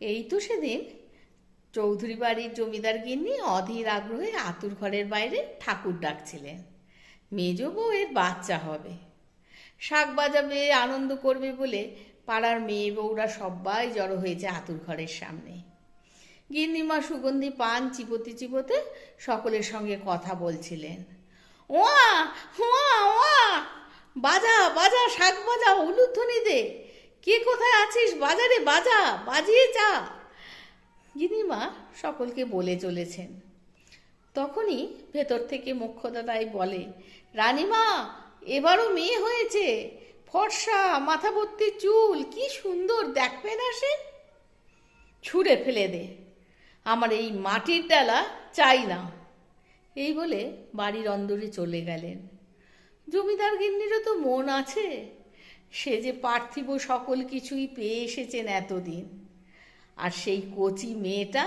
এই তো সেদিন চৌধুরী বাড়ির জমিদার গিন্নি অধীর আগ্রহে আতুর ঘরের বাইরে ঠাকুর ডাকছিলেন। মেজ বউয়ের বাচ্চা হবে, শাক বাজাবে, আনন্দ করবে বলে পাড়ার মেয়ে বউরা সবাই জড়ো হয়েছে আতুর ঘরের সামনে। গিন্নিমা সুগন্ধি পান চিবোতে চিবোতে সকলের সঙ্গে কথা বলছিলেন। ওয়া ওয়া ওয়া, বাজা বাজা, শাক বাজা, উলুধ্বনি দে, কে কোথায় আছিস, বাজারে বাজা, বাজিয়ে যা। গিন্নিমা সকলকে বলে চলেছেন। তখনই ভেতর থেকে মোক্ষদাদাই বলে, রানীমা, এবারও মেয়ে হয়েছে, ফর্সা, মাথা ভর্তি চুল, কি সুন্দর, দেখবে না সে? ছুঁড়ে ফেলে দে, আমার এই মাটির ডালা চাই না। এই বলে বাড়ির অন্দরে চলে গেলেন। জমিদার গিন্নিরও তো মন আছে, সে যে পার্থিব সকল কিছুই পেয়ে এসেছেন এতদিন, আর সেই কচি মেয়েটা,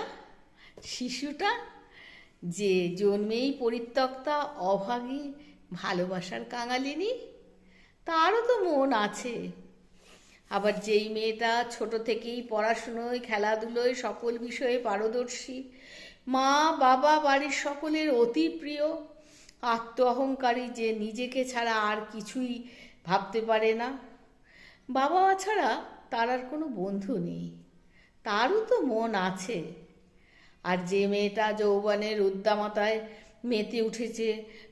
শিশুটা, যে জন্মেই পরিত্যক্তা, অভাগী, ভালোবাসার কাঙালিনী, তারও তো মন আছে। আবার যেই মেয়েটা ছোট থেকেই পড়াশুনোয়, খেলাধুলোয়, সকল বিষয়ে পারদর্শী, মা বাবা বাড়ির সকলের অতি প্রিয়, আত্ম অহংকারী, যে নিজেকে ছাড়া আর কিছুই ভাবতে পারে না, বাবা মা ছাড়া তার আর কোনো বন্ধু নেই, তারও তো মন আছে। আর যে মেয়েটা যৌবনের উদ্দামতায় মেতে উঠেছে,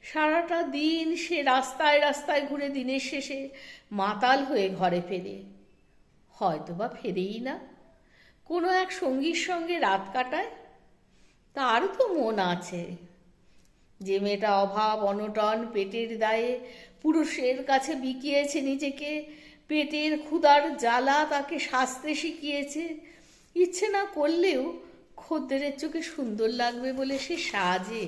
সারাটা দিন সে রাস্তায় রাস্তায় ঘুরে দিনের শেষে মাতাল হয়ে ঘরে ফেরে, হয়তোবা ফেরেই না, কোনো এক সঙ্গীর সঙ্গে রাত কাটায়, তারও তো মন আছে। যে মেয়েটা অভাব অনটন পেটের দায়ে পুরুষের কাছে বিকিয়েছে নিজেকে, পেটের ক্ষুধার জ্বালা তাকে সাজতে শিখিয়েছে, ইচ্ছে না করলেও খদ্দেরের চোখে সুন্দর লাগবে বলে সে সাজে,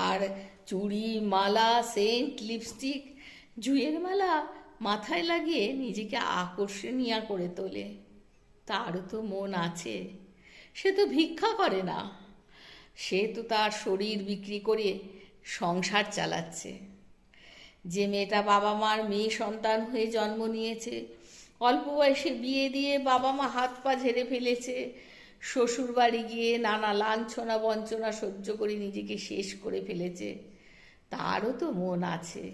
আর চুড়ি, মালা, সেন্ট, লিপস্টিক, জুঁয়ের মালা মাথায় লাগিয়ে নিজেকে আকর্ষণীয় করে তোলে, তারও তো মন আছে। সে তো ভিক্ষা করে না, সে তো তার শরীর বিক্রি করে সংসার চালাচ্ছে। যে মেয়েটা বাবা মার মেয়ে সন্তান হয়ে জন্ম নিয়েছে, অল্প বয়সে বিয়ে দিয়ে বাবা মা হাত পা ঝেড়ে ফেলেছে, শ্বশুর বাড়ি গিয়ে নানা লাঞ্ছনা বঞ্চনা সহ্য করে নিজেকে শেষ করে ফেলেছে, তারও তো মন আছে।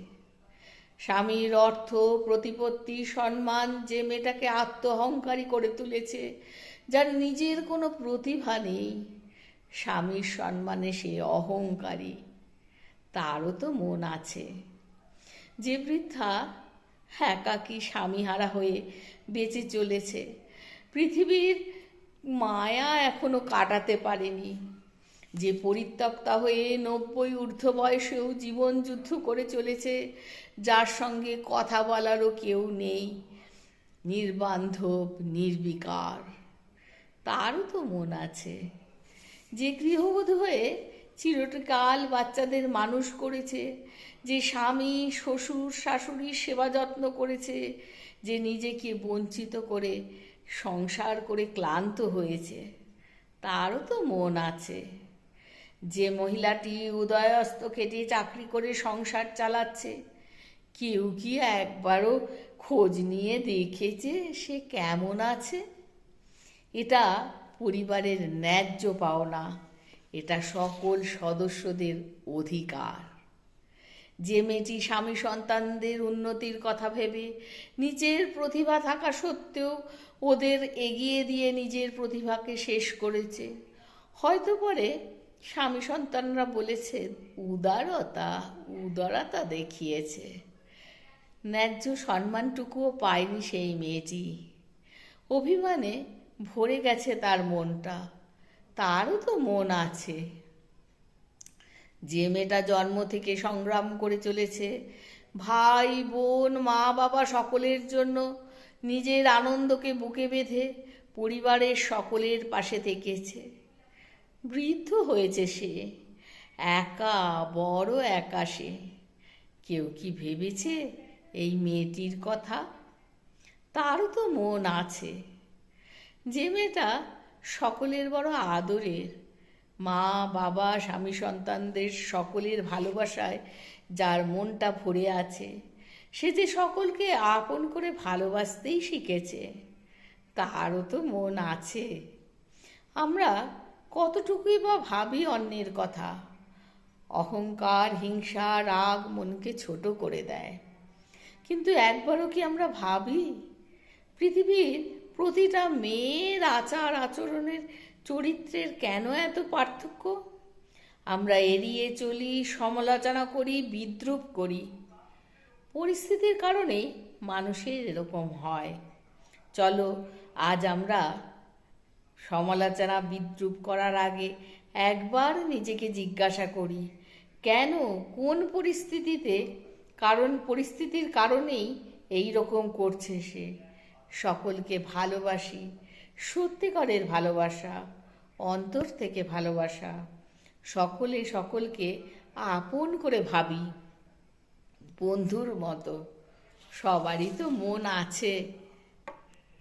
স্বামীর অর্থ, প্রতিপত্তি, সম্মান, যে মেয়েটাকে আত্ম অহংকারী করে তুলেছে, যার নিজের কোনো প্রতিভা নেই, স্বামীর সম্মানে সে অহংকারী, তারও তো মন আছে। যে বৃদ্ধা একাকী স্বামীহারা হয়ে বেঁচে চলেছে, পৃথিবীর মায়া এখনো কাটাতে পারেনি, যে পরিত্যক্তা হয়ে 90 ঊর্ধ্ব বয়সেও জীবন যুদ্ধ করে চলেছে, যার সঙ্গে কথা বলারও কেউ নেই, নির্বান্ধব, নির্বিকার, তারও তো মন আছে। যে গৃহবধূ হয়ে চিরকাল বাচ্চাদের মানুষ করেছে, যে স্বামী, শ্বশুর, শাশুড়ির সেবা যত্ন করেছে, যে নিজেকে বঞ্চিত করে সংসার করে ক্লান্ত হয়েছে, তারও তো মন আছে। যে মহিলাটি উদয়াস্ত খেটে চাকরি করে সংসার চালাচ্ছে, কেউ কি একবারও খোঁজ নিয়ে দেখেছে সে কেমন আছে? এটা পরিবারের ন্যায্য পাওনা, এটা সকল সদস্যদের অধিকার। যে মেয়েটি স্বামী সন্তানদের উন্নতির কথা ভেবে নিজের প্রতিভা থাকা সত্ত্বেও ওদের এগিয়ে দিয়ে নিজের প্রতিভাকে শেষ করেছে, হয়তো পরে স্বামী সন্তানরা বলেছে উদারতা উদারতা দেখিয়েছে, ন্যায্য সম্মানটুকুও পায়নি সেই মেয়েটি, অভিমানে ভরে গেছে তার মনটা, তারও তো মন আছে। যে মেয়েটা জন্ম থেকে সংগ্রাম করে চলেছে, ভাই বোন, মা বাবা সকলের জন্য নিজের আনন্দকে বুকে বেঁধে পরিবারের সকলের পাশে থেকেছে, বৃদ্ধ হয়েছে সে, একা, বড় একা সে, কেউ কি ভেবেছে এই মেয়েটির কথা? তারও তো মন আছে। যে মেয়েটা সকলের বড় আদরের, মা বাবা স্বামী সন্তানদের সকলের ভালোবাসায় যার মনটা ভরে আছে, সে যে সকলকে আপন করে ভালোবাসতেই শিখেছে, তারও তো মন আছে। আমরা কতটুকুই বা ভাবি অন্যের কথা। অহংকার, হিংসা, রাগ মনকে ছোট করে দেয়। কিন্তু একবারও কি আমরা ভাবি পৃথিবীর প্রতিটা মেয়ের আচার আচরণের চরিত্রের কেন এত পার্থক্য? আমরা এড়িয়ে চলি, সমালোচনা করি, বিদ্রূপ করি। পরিস্থিতির কারণেই মানুষের এরকম হয়। চলো আজ আমরা সমালোচনা বিদ্রূপ করার আগে একবার নিজেকে জিজ্ঞাসা করি, কেন, কোন পরিস্থিতিতে, কারণ পরিস্থিতির কারণেই এই রকম করছে সে। সকলকে ভালোবাসি, সত্যিকারের ভালোবাসা, অন্তর থেকে ভালোবাসা। সকলে সকলকে আপন করে ভাবি, বন্ধুর মতো। সবারই তো মন আছে।